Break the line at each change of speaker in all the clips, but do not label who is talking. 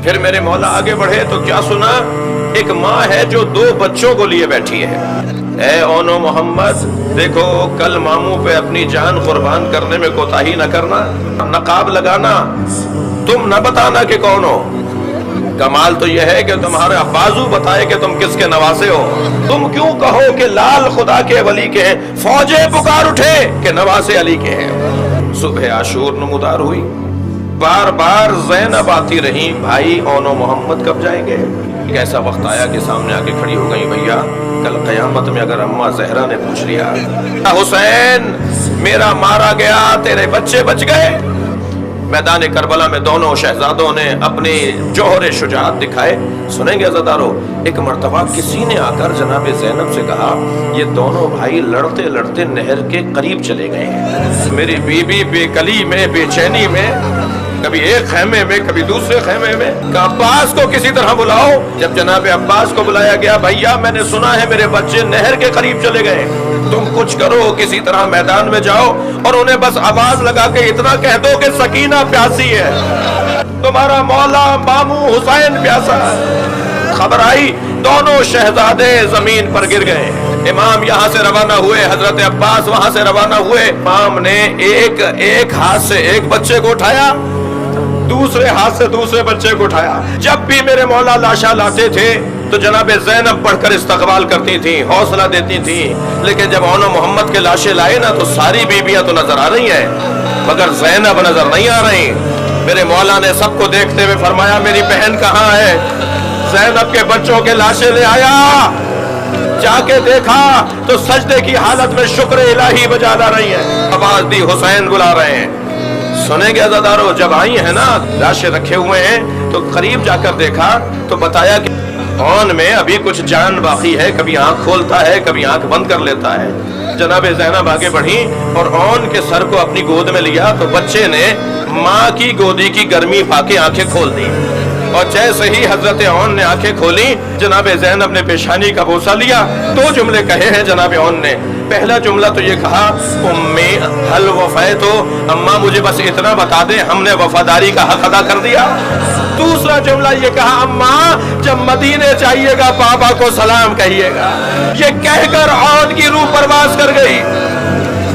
پھر میرے مولا آگے بڑھے تو کیا سنا؟ ایک ماں ہے جو 2 بچوں کو لیے بیٹھی ہے. اے اونو محمد، دیکھو کل ماموں پہ اپنی جان قربان کرنے میں کوتاہی نہ کرنا، نقاب لگانا، تم نہ بتانا کہ کون ہو. کمال تو یہ ہے کہ تمہارا بازو بتائے کہ تم کس کے نواسے ہو. تم کیوں کہو کہ لال خدا کے ولی کے ہیں، فوجیں پکار اٹھے کہ نواسے علی کے ہیں. صبح عاشور نمودار ہوئی، بار بار زینب آتی رہی، بھائی اونو محمد کب جائیں گے؟ ایک ایسا وقت آیا کہ سامنے آ کے کھڑی ہو گئی، بھیا کل قیامت میں اگر اماں زہرا نے پوچھ لیا حسین میرا مارا گیا تیرے بچے بچ گئے. میدان کربلا میں دونوں شہزادوں نے اپنے جوہر شجاعت دکھائے. سنیں گے عزادارو، ایک مرتبہ کسی نے آ کر جناب زینب سے کہا یہ دونوں بھائی لڑتے لڑتے نہر کے قریب چلے گئے ہیں. میری بیوی بے کلی میں، بے چینی میں، کبھی ایک خیمے میں کبھی دوسرے خیمے میں، کہ عباس کو کسی طرح بلاؤ. جب جناب عباس کو بلایا گیا، بھیا میں نے سنا ہے میرے بچے نہر کے قریب چلے گئے، تم کچھ کرو، کسی طرح میدان میں جاؤ اور انہیں بس آواز لگا کے اتنا کہہ دو کہ سکینہ پیاسی ہے، تمہارا مولا ماموں حسین پیاسا ہے. خبر آئی، دونوں شہزادے زمین پر گر گئے. امام یہاں سے روانہ ہوئے، حضرت عباس وہاں سے روانہ ہوئے. امام نے ایک ہاتھ سے ایک بچے کو اٹھایا، دوسرے ہاتھ سے دوسرے بچے کو اٹھایا. جب بھی میرے مولا لاشا لاتے تھے تو جناب زینب بڑھ کر استقبال کرتی تھی، حوصلہ دیتی تھی. لیکن جب اونو محمد کے لاشیں لائے نا تو ساری بیویاں تو نظر آ رہی ہیں مگر زینب نظر نہیں آ رہی. میرے مولا نے سب کو دیکھتے ہوئے فرمایا میری بہن کہاں ہے؟ زینب کے بچوں کے لاشیں لے آیا. جا کے دیکھا تو سجدے کی حالت میں شکر الہی بجا لا رہی ہیں، آواز دی حسین بلا رہے ہیں. سنیں گے عزادارو، جب آئی ہیں نا لاشیں رکھے ہوئے ہیں تو قریب جا کر دیکھا تو بتایا کہ اون میں ابھی کچھ جان باقی ہے، کبھی آنکھ کھولتا ہے کبھی آنکھ بند کر لیتا ہے. جناب زینب آگے بڑھی اور اون کے سر کو اپنی گود میں لیا تو بچے نے ماں کی گودی کی گرمی پا کے آنکھیں کھول دی. اور جیسے ہی حضرت اون نے آنکھیں کھولی، جناب زینب نے پیشانی کا بوسہ لیا. 2 جملے کہے ہیں جناب اون نے. پہلا جملہ تو یہ کہا امی حل وفیت ہو، اماں مجھے بس اتنا بتا دے ہم نے وفاداری کا حق ادا کر دیا. دوسرا جملہ یہ کہا اماں جب مدینے جائیے گا بابا کو سلام کہیے گا. یہ کہہ کر اون کی روح پرواز کر گئی.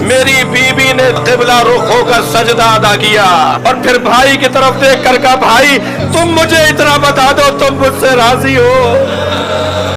میری بیوی نے قبلہ رخ ہو کر سجدہ ادا کیا اور پھر بھائی کی طرف دیکھ کر کہا بھائی تم مجھے اتنا بتا دو تم مجھ سے راضی ہو.